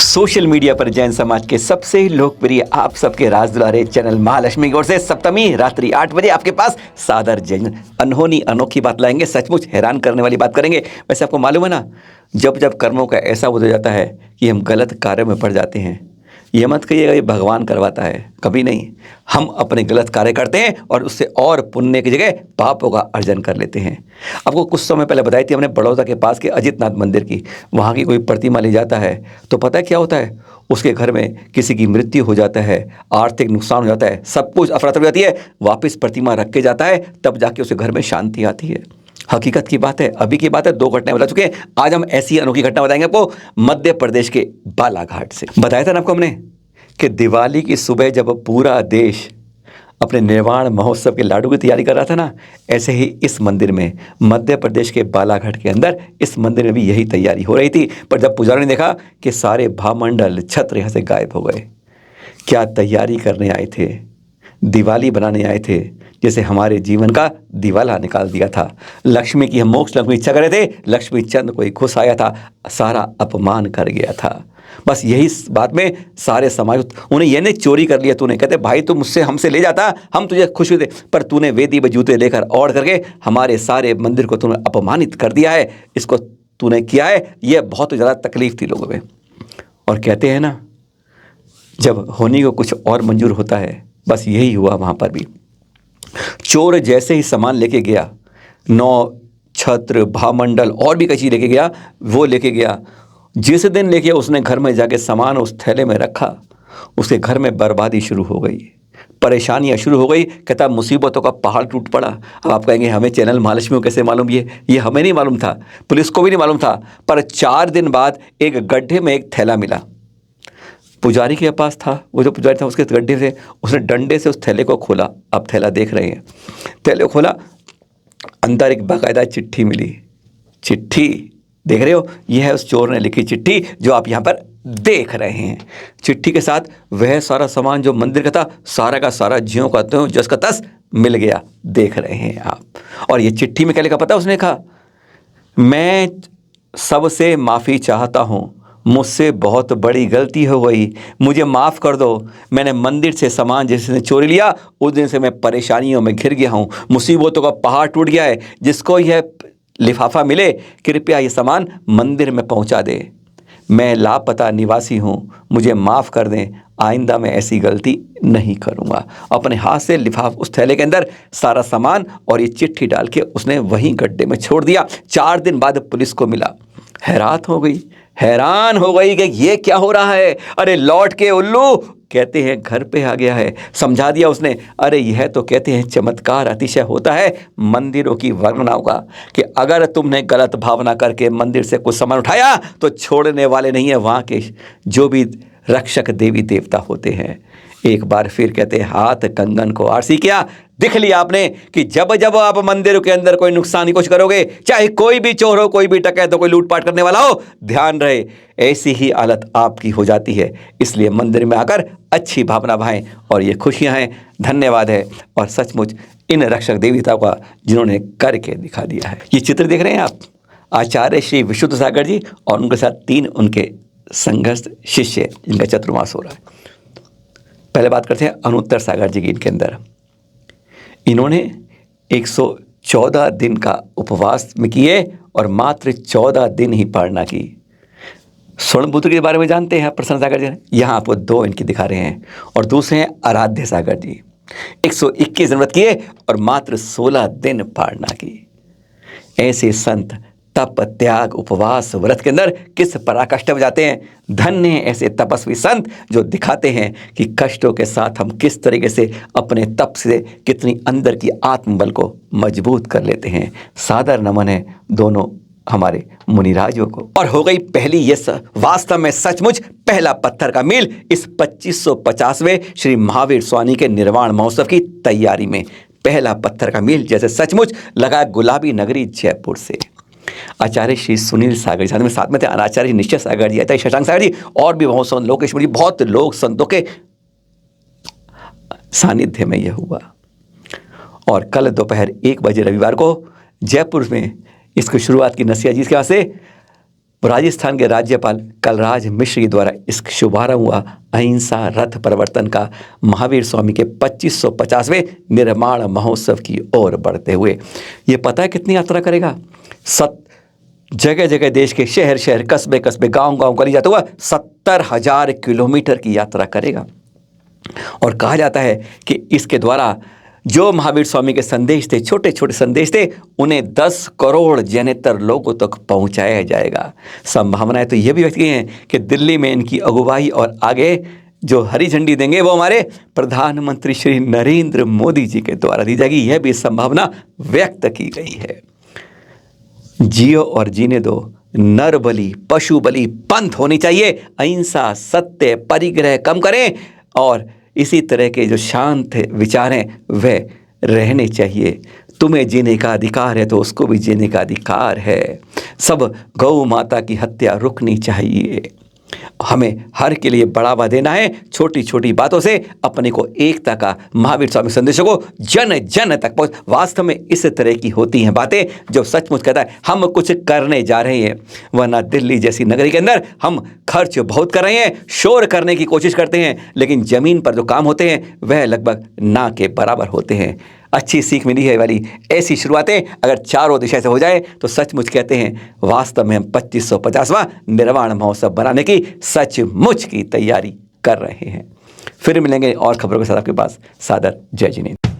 Social media पर जैन समाज के सबसे लोकप्रिय आप सबके राज दुलारे चैनल महालक्ष्मी की ओर से सप्तमी रात्रि 8 बजे आपके पास सादर जैन अनहोनी अनोखी बात लाएंगे। सचमुच हैरान करने वाली बात करेंगे। वैसे आपको मालूम है ना, जब जब कर्मों का ऐसा हो जाता है कि हम गलत कार्य में पड़ जाते हैं, ये मत कहिएगा ये भगवान करवाता है, कभी नहीं। हम अपने गलत कार्य करते हैं और उससे और पुण्य की जगह पापों का अर्जन कर लेते हैं। आपको कुछ समय पहले बताई थी हमने बड़ौदा के पास के अजितनाथ मंदिर की। वहाँ की कोई प्रतिमा ले जाता है तो पता है क्या होता है, उसके घर में किसी की मृत्यु हो जाता है, आर्थिक नुकसान हो जाता है, सब कुछ अफरा तफरी हो जाती है, वापस प्रतिमा रख के जाता है, तब जाके उसके घर में शांति आती है। हकीकत की बात है, अभी की बात है, 2 घटनाएं बता चुके हैं। आज हम ऐसी अनोखी घटना बताएंगे आपको मध्य प्रदेश के बालाघाट से। बताया था ना आपको हमने कि दिवाली की सुबह जब पूरा देश अपने निर्वाण महोत्सव के लाडू की तैयारी कर रहा था ना, ऐसे ही इस मंदिर में मध्य प्रदेश के बालाघाट के अंदर इस मंदिर में भी यही तैयारी हो रही थी। पर जब पुजारी ने देखा कि सारे भामंडल छत्र यहाँ से गायब हो गए। क्या तैयारी करने आए थे, दिवाली बनाने आए थे, जैसे हमारे जीवन का दिवाला निकाल दिया था। लक्ष्मी की हम मोक्ष लक्ष्मी इच्छा कर रहे थे, लक्ष्मी चंद कोई खुश आया था, सारा अपमान कर गया था। बस यही बात में सारे समाज उन्हें ये नहीं चोरी कर लिया तूने, कहते भाई तू मुझसे हमसे ले जाता हम तुझे खुश होते, पर तूने वेदी पे जूते लेकर ओढ़ करके हमारे सारे मंदिर को तूने अपमानित कर दिया है, इसको तूने किया है। ये बहुत ज़्यादा तकलीफ थी लोगों में। और कहते हैं ना, जब होने को कुछ और मंजूर होता है, बस यही हुआ वहाँ पर भी। चोर जैसे ही सामान लेके गया, 9 छत्र भामंडल और भी कई चीज़ लेके गया, वो लेके गया। जिस दिन लेके उसने घर में जाके सामान उस थैले में रखा, उसके घर में बर्बादी शुरू हो गई, परेशानियां शुरू हो गई। कहता मुसीबतों का पहाड़ टूट पड़ा। अब आप कहेंगे हमें चैनल महालक्ष्मी को कैसे मालूम, ये हमें नहीं मालूम था, पुलिस को भी नहीं मालूम था। पर 4 दिन बाद एक गड्ढे में एक थैला मिला, पुजारी के पास था। वो जो पुजारी था उसके गड्ढे से उसने डंडे से उस थैले को खोला। अब थैला देख रहे हैं, थैले को खोला, अंदर एक बाकायदा चिट्ठी मिली। चिट्ठी देख रहे हो, यह है उस चोर ने लिखी चिट्ठी जो आप यहाँ पर देख रहे हैं। चिट्ठी के साथ वह सारा सामान जो मंदिर का था, सारा का सारा ज्यों का त्यों जस का तस मिल गया। देख रहे हैं आप। और ये चिट्ठी में क्या लिखा पता, उसने कहा मैं सबसे माफ़ी चाहता हूँ, मुझसे बहुत बड़ी गलती हो गई, मुझे माफ़ कर दो। मैंने मंदिर से सामान जिस दिन चोरी लिया उस दिन से मैं परेशानियों में घिर गया हूँ, मुसीबतों का पहाड़ टूट गया है। जिसको यह लिफाफा मिले कृपया ये सामान मंदिर में पहुँचा दे। मैं लापता निवासी हूँ, मुझे माफ़ कर दें, आइंदा मैं ऐसी गलती नहीं करूँगा। अपने हाथ से लिफाफ उस थैले के अंदर सारा सामान और ये चिट्ठी डाल के उसने वहीं गड्ढे में छोड़ दिया। 4 दिन बाद पुलिस को मिला, हैरान हो गई कि ये क्या हो रहा है। अरे लौट के उल्लू, कहते हैं घर पे आ गया है। समझा दिया उसने, अरे यह तो कहते हैं चमत्कार अतिशय होता है मंदिरों की वर्णनाओं का, कि अगर तुमने गलत भावना करके मंदिर से कुछ सामान उठाया तो छोड़ने वाले नहीं है वहाँ के जो भी रक्षक देवी देवता होते हैं। एक बार फिर कहते हैं हाथ कंगन को आरसी किया। दिख लिया आपने कि जब जब आप मंदिरों के अंदर कोई नुकसान की कोशिश करोगे, चाहे कोई भी चोर हो, कोई भी डकैत हो, कोई लूटपाट करने वाला हो, ध्यान रहे ऐसी ही हालत आपकी हो जाती है। इसलिए मंदिर में आकर अच्छी भावना भाएं और ये खुशियां हैं। धन्यवाद है और सचमुच इन रक्षक देवताओं का जिन्होंने करके दिखा दिया है। ये चित्र देख रहे हैं आप, आचार्य श्री विशुद्ध सागर जी और उनके साथ 3 उनके संघर्ष शिष्य जिनका चतुर्मास हो रहा है। पहले बात करते हैं अनुत्तर सागर जी की। इनके अंदर इन्होंने 114 दिन का उपवास में किए और मात्र 14 दिन ही पारणा की। स्वर्णपुत्र के बारे में जानते हैं प्रसन्न सागर जी, यहाँ आपको 2 इनकी दिखा रहे हैं। और दूसरे हैं आराध्य सागर जी, 121 दिन व्रत किए और मात्र 16 दिन पारणा की। ऐसे संत तप त्याग उपवास व्रत के अंदर किस पराकाष्ठा में जाते हैं। धन्य हैं ऐसे तपस्वी संत जो दिखाते हैं कि कष्टों के साथ हम किस तरीके से अपने तप से कितनी अंदर की आत्मबल को मजबूत कर लेते हैं। सादर नमन है दोनों हमारे मुनिराजों को। और हो गई पहली ये वास्तव में सचमुच पहला पत्थर का मील इस 2550वें श्री महावीर स्वामी के निर्वाण महोत्सव की तैयारी में। पहला पत्थर का मील जैसे सचमुच लगा गुलाबी नगरी जयपुर से। आचार्य श्री सुनील सागर जी साथ में थे, आचार्य निश्चय सागर जी, आचार्य शशांक सागर जी और भी बहुत संत लोकेश्वर जी, बहुत लोग संतों के सानिध्य में यह हुआ। और कल दोपहर 1 बजे रविवार को जयपुर में इसकी शुरुआत की नसिया जी के यहाँ से राजस्थान के राज्यपाल कलराज मिश्र द्वारा इस शुभारंभ हुआ अहिंसा रथ परिवर्तन का महावीर स्वामी के 2550वें निर्माण महोत्सव की ओर बढ़ते हुए। ये पता है कितनी यात्रा करेगा? जगह जगह देश के शहर शहर कस्बे कस्बे गांव गांव करी जाता हुआ 70,000 किलोमीटर की यात्रा करेगा। और कहा जाता है कि इसके द्वारा जो महावीर स्वामी के संदेश थे, छोटे छोटे संदेश थे, उन्हें 10 करोड़ जनेतर लोगों तक पहुंचाया जाएगा। संभावनाएं तो यह भी व्यक्त की हैं कि दिल्ली में इनकी अगुवाई और आगे जो हरी झंडी देंगे वो हमारे प्रधानमंत्री श्री नरेंद्र मोदी जी के द्वारा दी जाएगी। यह भी संभावना व्यक्त की गई है। जियो और जीने दो, नर बलि पशु बलि पंथ होनी चाहिए। अहिंसा सत्य परिग्रह कम करें और इसी तरह के जो शांत विचार हैं वह रहने चाहिए। तुम्हें जीने का अधिकार है तो उसको भी जीने का अधिकार है। सब गौ माता की हत्या रुकनी चाहिए। हमें हर के लिए बढ़ावा देना है। छोटी छोटी बातों से अपने को एकता का महावीर स्वामी संदेशों को जन जन तक पहुंच। वास्तव में इस तरह की होती हैं बातें जो सचमुच कहता है हम कुछ करने जा रहे हैं। वरना दिल्ली जैसी नगरी के अंदर हम खर्च बहुत कर रहे हैं, शोर करने की कोशिश करते हैं, लेकिन जमीन पर जो काम होते हैं वह लगभग ना के बराबर होते हैं। अच्छी सीख मिली है वाली ऐसी शुरुआतें अगर चारों दिशा से हो जाए तो सचमुच कहते हैं वास्तव में हम 2550वां निर्वाण महोत्सव बनाने की सचमुच की तैयारी कर रहे हैं। फिर मिलेंगे और खबरों के साथ आपके पास। सादर जय जिनेंद्र।